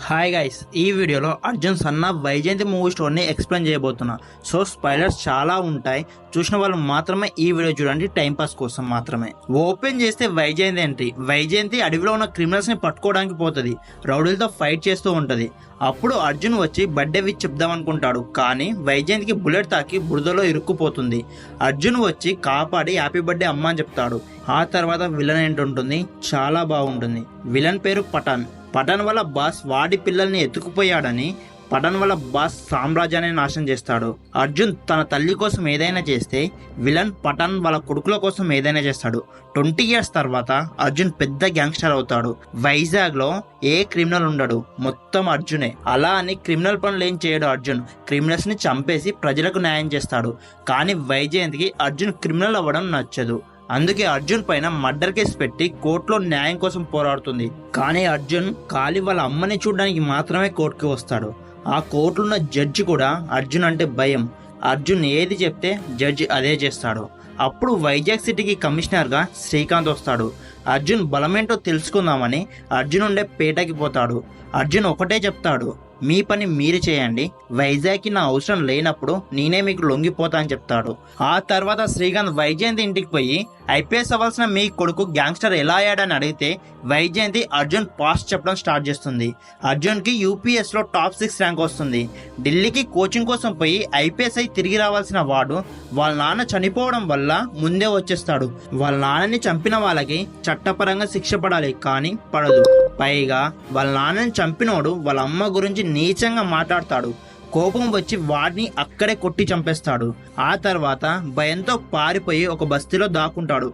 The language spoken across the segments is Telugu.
హాయ్ గైస్, ఈ వీడియోలో Arjun son of Vyjayanthi movie స్టోరీని ఎక్స్ప్లెయిన్ చేయబోతున్నా. సో స్పాయిలర్స్ చాలా ఉంటాయి, చూసిన వాళ్ళు మాత్రమే ఈ వీడియో చూడండి, టైంపాస్ కోసం మాత్రమే. ఓపెన్ చేస్తే వైజయంతి ఎంట్రీ. వైజయంతి అడవిలో ఉన్న క్రిమినల్స్ ని పట్టుకోవడానికి పోతుంది, రౌడీలతో ఫైట్ చేస్తూ ఉంటది. అప్పుడు అర్జున్ వచ్చి బర్త్డే విష్ చెప్దామనుకుంటాడు, కానీ వైజయంతికి బుల్లెట్ తాకి బురదలో ఇరుక్కుపోతుంది. అర్జున్ వచ్చి కాపాడి హ్యాపీ బర్త్డే అమ్మ అని చెప్తాడు. ఆ తర్వాత విలన్ ఏంటుంటుంది, చాలా బాగుంటుంది. విలన్ పేరు పఠాన్. పఠాన్ వల్ల బాస్ వాడి పిల్లల్ని ఎత్తుకుపోయాడని, పఠాన్ వల్ల బాస్ సామ్రాజ్యాన్ని నాశనం చేస్తాడు. అర్జున్ తన తల్లి కోసం ఏదైనా చేస్తే విలన్ పఠాన్ వాళ్ళ కొడుకుల కోసం ఏదైనా చేస్తాడు. 20 years తర్వాత అర్జున్ పెద్ద గ్యాంగ్స్టర్ అవుతాడు. వైజాగ్ లో ఏ క్రిమినల్ ఉండడు, మొత్తం అర్జునే. అలా అని క్రిమినల్ పనులు ఏం చేయడు అర్జున్. క్రిమినల్స్ ని చంపేసి ప్రజలకు న్యాయం చేస్తాడు. కానీ వైజయంతికి అర్జున్ క్రిమినల్ అవ్వడం నచ్చదు. అందుకే అర్జున్ పైన మర్డర్ కేసు పెట్టి కోర్టులో న్యాయం కోసం పోరాడుతుంది. కానీ అర్జున్ ఖాళీ వాళ్ళ అమ్మని చూడడానికి మాత్రమే కోర్టుకి వస్తాడు. ఆ కోర్టులో జడ్జి కూడా అర్జున్ అంటే భయం. అర్జున్ ఏది చెప్తే జడ్జి అదే చేస్తాడు. అప్పుడు వైజాగ్ సిటీకి కమిషనర్ గా శ్రీకాంత్ వస్తాడు. అర్జున్ బలమేంటో తెలుసుకుందామని అర్జున్ ఉండే పేటకి పోతాడు. అర్జున్ ఒకటే చెప్తాడు, మీ పని మీరు చేయండి, వైజాగ్కి నా అవసరం లేనప్పుడు నేనే మీకు లొంగిపోతా అని చెప్తాడు. ఆ తర్వాత శ్రీకాంత్ వైజయంతి ఇంటికి పోయి ఐపీఎస్ అవ్వాల్సిన మీ కొడుకు గ్యాంగ్స్టర్ ఎలా అయ్యాడని అడిగితే వైజయంతి అర్జున్ పాస్ట్ చెప్పడం స్టార్ట్ చేస్తుంది. అర్జున్ కి యూపీఎస్ లో టాప్ 6 ర్యాంక్ వస్తుంది. ఢిల్లీకి కోచింగ్ కోసం పోయి ఐపీఎస్ అయి తిరిగి రావాల్సిన వాడు వాళ్ళ నాన్న చనిపోవడం వల్ల ముందే వచ్చేస్తాడు. వాళ్ళ నాన్నని చంపిన వాళ్ళకి చట్టపరంగా శిక్ష పడాలి, కానీ పడదు. పైగా వాళ్ళ నాన్నని చంపినోడు వాళ్ళ అమ్మ గురించి నీచంగా మాట్లాడతాడు. కోపం వచ్చి వాడిని అక్కడే కొట్టి చంపేస్తాడు. ఆ తర్వాత భయంతో పారిపోయి ఒక బస్తీలో దాక్కుంటాడు.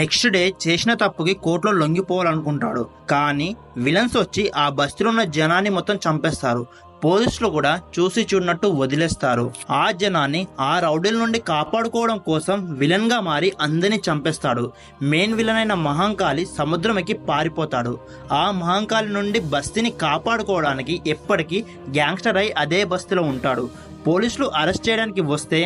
నెక్స్ట్ డే చేసిన తప్పుకి కోర్టులో లొంగిపోవాలనుకుంటాడు. కానీ విలన్స్ వచ్చి ఆ బస్తీలో ఉన్న జనాన్ని మొత్తం చంపేస్తారు. పోలీసులు కూడా చూసి చూడనట్టు వదిలేస్తారు. ఆ జనాన్ని ఆ రౌడీల నుండి కాపాడుకోవడం కోసం విలన్ గా మారి అందరినీ చంపేస్తాడు. మెయిన్ విలన్ అయిన మహంకాళి సముద్రం ఎక్కి పారిపోతాడు. ఆ మహంకాళి నుండి బస్తీని కాపాడుకోవడానికి ఎప్పటికీ గ్యాంగ్స్టర్ అయి అదే బస్తీలో ఉంటాడు. పోలీసులు అరెస్ట్ చేయడానికి వస్తే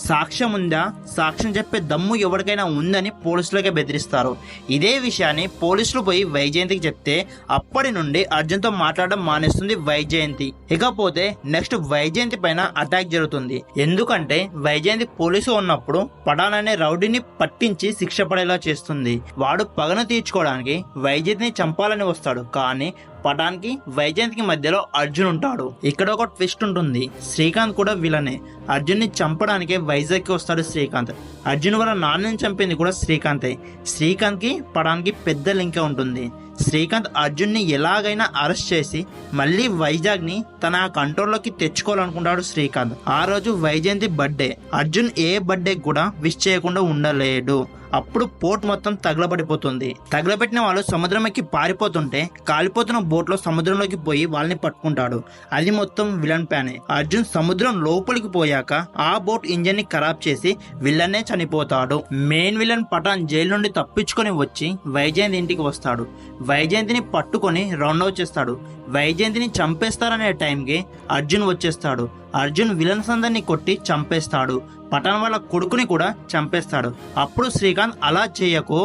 సాక్ష్యం ఉందా, సాక్ష్యం చెప్పే దమ్ము ఎవరికైనా ఉందని పోలీసులకే బెదిరిస్తారు. ఇదే విషయాన్ని పోలీసులు పోయి వైజయంతికి చెప్తే అప్పటి నుండి అర్జున్తో మాట్లాడడం మానేస్తుంది వైజయంతి. ఇకపోతే నెక్స్ట్ వైజయంతి పైన అటాక్ జరుగుతుంది. ఎందుకంటే వైజయంతి పోలీసు ఉన్నప్పుడు పఠాన్ అనే రౌడీని పట్టించి శిక్ష పడేలా చేస్తుంది. వాడు పగను తీర్చుకోవడానికి వైజయంతిని చంపాలని వస్తాడు. కానీ పఠాన్ కి వైజయంతికి మధ్యలో అర్జున్ ఉంటాడు. ఇక్కడ ఒక ట్విస్ట్ ఉంటుంది, శ్రీకాంత్ కూడా విలనే. అర్జున్ ని చంపడానికే వైజాగ్ కి వస్తాడు శ్రీకాంత్. అర్జున్ వల్ల నాన్నని చంపింది కూడా శ్రీకాంతే. శ్రీకాంత్ కి పఠాన్ కి పెద్ద లింక్ ఉంటుంది. శ్రీకాంత్ అర్జున్ ని ఎలాగైనా అరెస్ట్ చేసి మళ్ళీ వైజాగ్ ని తన కంట్రోల్లోకి తెచ్చుకోవాలనుకుంటాడు శ్రీకాంత్. ఆ రోజు వైజయంతి బర్త్డే. అర్జున్ ఏ బర్త్డే కూడా విష్ చేయకుండా ఉండలేడు. అప్పుడు పోర్ట్ మొత్తం తగలబడిపోతుంది. తగలబెట్టిన వాళ్ళు సముద్రం ఎక్కి పారిపోతుంటే కాలిపోతున్న బోట్ లో సముద్రంలోకి పోయి వాళ్ళని పట్టుకుంటాడు. అది మొత్తం విలన్ ప్లానే. అర్జున్ సముద్రం లోపలికి పోయాక ఆ బోట్ ఇంజన్ ని ఖరాబ్ చేసి విలనే చనిపోతాడు. మెయిన్ విలన్ పఠాన్ జైలు నుండి తప్పించుకొని వచ్చి వైజయంతి ఇంటికి వస్తాడు. వైజయంతిని పట్టుకొని రౌండ్ అవుట్ చేస్తాడు. వైజయంతిని చంపేస్తారనే టైంకి అర్జున్ వచ్చేస్తాడు. అర్జున్ విలన్స్ అందరినీ కొట్టి చంపేస్తాడు. పఠాన్ వాళ్ళ కొడుకుని కూడా చంపేస్తాడు. అప్పుడు శ్రీకాంత్ అలా చేయకు,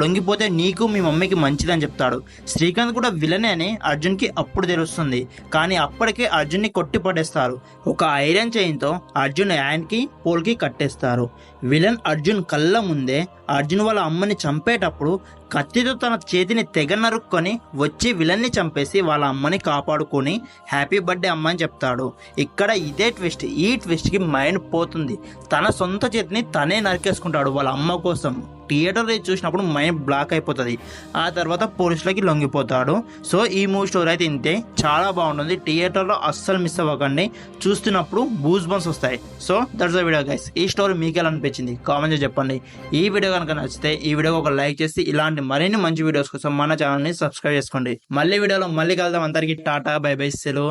లొంగిపోతే నీకు మీ మమ్మీకి మంచిదని చెప్తాడు. శ్రీకాంత్ కూడా విలనే అని అర్జున్ కి అప్పుడు తెలుస్తుంది. కానీ అప్పటికే అర్జున్ ని కొట్టి పడేస్తారు. ఒక ఐరన్ చైన్ తో అర్జున్ హ్యాండ్ కి పోల్ కి కట్టేస్తారు. విలన్ అర్జున్ కళ్ళ ముందే అర్జున్ వాళ్ళ అమ్మని చంపేటప్పుడు కత్తితో తన చేతిని తెగ నరుక్కొని వచ్చి విలన్ ని చంపేసి వాళ్ళ అమ్మని కాపాడుకొని హ్యాపీ బర్త్డే అమ్మ అని చెప్తాడు. ఇక్కడ ఇదే ట్విస్ట్. ఈ ట్విస్ట్ కి మైండ్ పోతుంది. తన సొంత చేతిని తనే నరికేసుకుంటాడు వాళ్ళ అమ్మ కోసం. థియేటర్ చూసినప్పుడు మైండ్ బ్లాక్ అయిపోతుంది. ఆ తర్వాత పోలీసులకి లొంగిపోతాడు. సో ఈ మూవీ స్టోరీ అయితే ఇంతే, చాలా బాగుంటుంది. థియేటర్లో అస్సలు మిస్ అవ్వకండి. చూస్తున్నప్పుడు బూస్ బంప్స్ వస్తాయి. So that's the video guys. ఈ స్టోరీ మీకు ఎలా అనిపించింది కామెంట్ చేసి చెప్పండి. ఈ వీడియో కనుక నచ్చితే ఈ వీడియోకి ఒక లైక్ చేసి ఇలాంటి మరిన్ని మంచి వీడియోస్ కోసం మన ఛానల్ని సబ్స్క్రైబ్ చేసుకోండి. మళ్ళీ వీడియోలో మళ్ళీ కలుద్దాం. అందరికీ టాటా, బై బై, సెలవు.